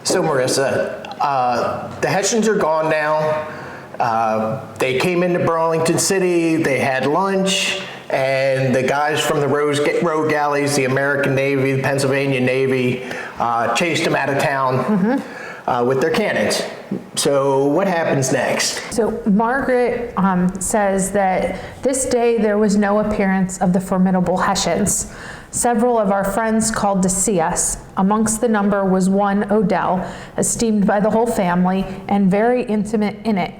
So Marissa, the Hessians are gone now. They came into Burlington City, they had lunch, and the guys from the road galleys, the American Navy, the Pennsylvania Navy, chased them out of town with their cannons. So what happens next? So Margaret says that this day there was no appearance of the formidable Hessians. Several of our friends called to see us. Amongst the number was one Odell, esteemed by the whole family and very intimate in it.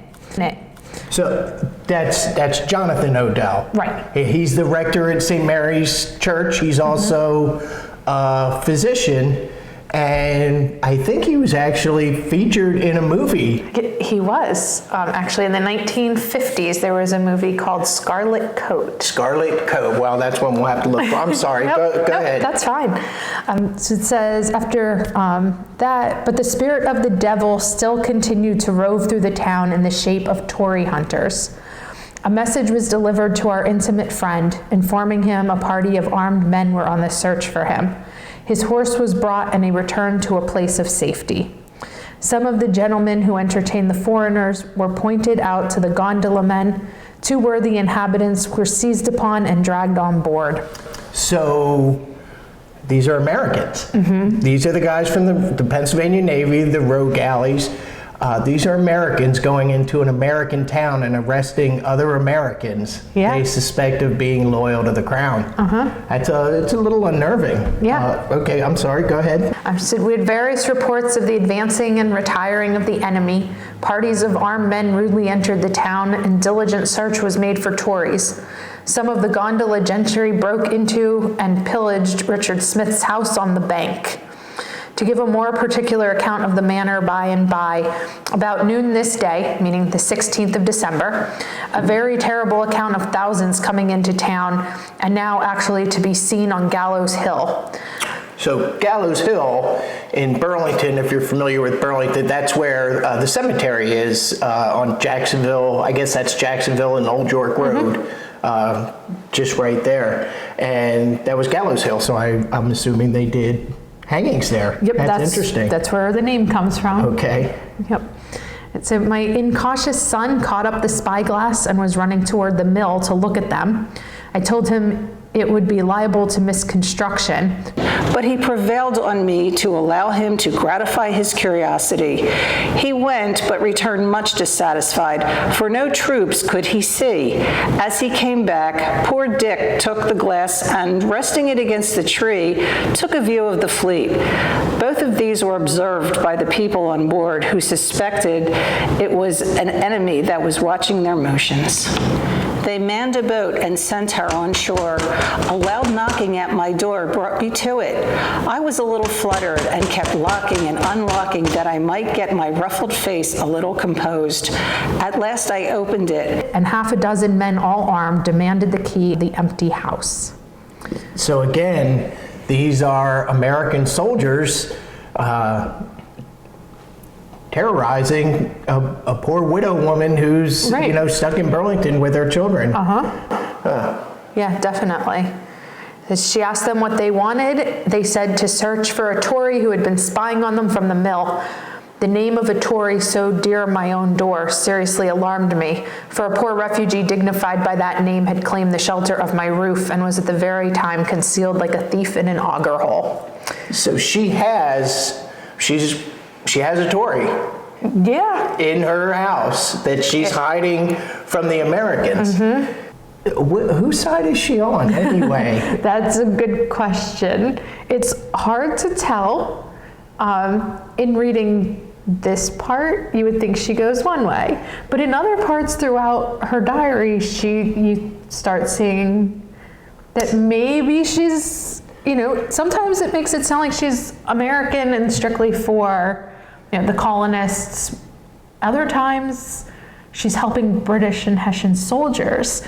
So that's Jonathan Odell. Right. He's the rector at St. Mary's Church. He's also a physician, and I think he was actually featured in a movie. He was. Actually, in the 1950s, there was a movie called Scarlet Coat. Scarlet Coat. Well, that's one we'll have to look for. I'm sorry. Nope, go nope, ahead. That's fine. So it says, after that, but the spirit of the devil still continued to rove through the town in the shape of Tory hunters. A message was delivered to our intimate friend, informing him a party of armed men were on the search for him. His horse was brought and he returned to a place of safety. Some of the gentlemen who entertained the foreigners were pointed out to the gondola men. Two worthy inhabitants were seized upon and dragged on board. So these are Americans. These are the guys from the Pennsylvania Navy, the road galleys. These are Americans going into an American town and arresting other Americans they suspect of being loyal to the crown. It's a little unnerving. Yeah. Okay, I'm sorry, go ahead. So we had various reports of the advancing and retiring of the enemy. Parties of armed men rudely entered the town and diligent search was made for Tories. Some of the gondola gentry broke into and pillaged Richard Smith's house on the bank. To give a more particular account of the manner by and by, about noon this day, meaning the 16th of December, a very terrible account of thousands coming into town and now actually to be seen on Gallows Hill. So Gallows Hill in Burlington, if you're familiar with Burlington, that's where the cemetery is on Jacksonville. I guess that's Jacksonville and Old York Road, just right there. And that was Gallows Hill, so I'm assuming they did hangings there. Yep, that's interesting. That's where the name comes from. Okay. Yep. So my incautious son caught up the spyglass and was running toward the mill to look at them. I told him it would be liable to misconstruction. But he prevailed on me to allow him to gratify his curiosity. He went, but returned much dissatisfied, for no troops could he see. As he came back, poor Dick took the glass and, resting it against the tree, took a view of the fleet. Both of these were observed by the people on board, who suspected it was an enemy that was watching their motions. They manned a boat and sent her on shore. A loud knocking at my door brought me to it. I was a little fluttered and kept locking and unlocking that I might get my ruffled face a little composed. At last I opened it. And half a dozen men, all armed, demanded the key of the empty house. So again, these are American soldiers terrorizing a poor widow woman who's stuck in Burlington with her children. Yeah, definitely. She asked them what they wanted. They said to search for a Tory who had been spying on them from the mill. The name of a Tory so dear my own door seriously alarmed me, for a poor refugee dignified by that name had claimed the shelter of my roof and was at the very time concealed like a thief in an auger hole. So she has a Tory in her house that she's hiding from the Americans. Whose side is she on anyway? That's a good question. It's hard to tell. In reading this part, you would think she goes one way, but in other parts throughout her diary, you start seeing that maybe she's, sometimes it makes it sound like she's American and strictly for the colonists. Other times she's helping British and Hessian soldiers.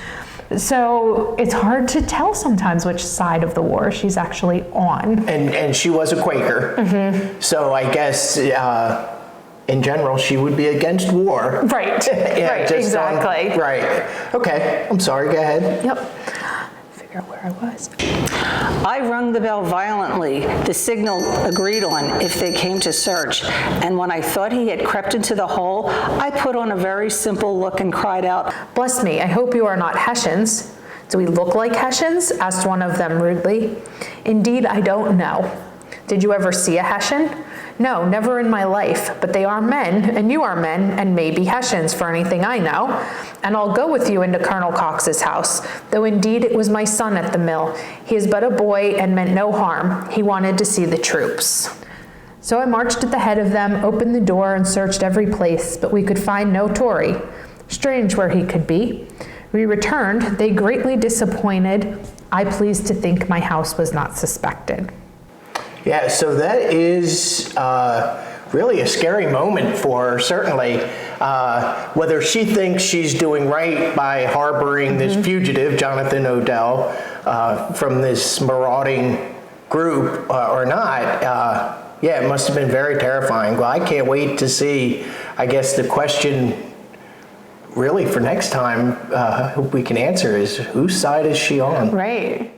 So it's hard to tell sometimes which side of the war she's actually on. And she was a Quaker. So I guess in general she would be against war. Right, right, exactly. Right. Okay, I'm sorry, go ahead. Yep. Figure out where I was. I rung the bell violently, the signal agreed on if they came to search, and when I thought he had crept into the hole, I put on a very simple look and cried out, Bless me, I hope you are not Hessians. Do we look like Hessians? Asked one of them rudely. Indeed, I don't know. Did you ever see a Hessian? No, never in my life, but they are men, and you are men, and maybe Hessians for anything I know. And I'll go with you into Colonel Cox's house, though indeed it was my son at the mill. He is but a boy and meant no harm. He wanted to see the troops. So I marched at the head of them, opened the door, and searched every place, but we could find no Tory. Strange where he could be. We returned, they greatly disappointed. I pleased to think my house was not suspected. Yeah, so that is really a scary moment for her, certainly. Whether she thinks she's doing right by harboring this fugitive, Jonathan Odell, from this marauding group or not, yeah, it must have been very terrifying. Well, I can't wait to see, I guess the question really for next time, I hope we can answer is, whose side is she on? Right.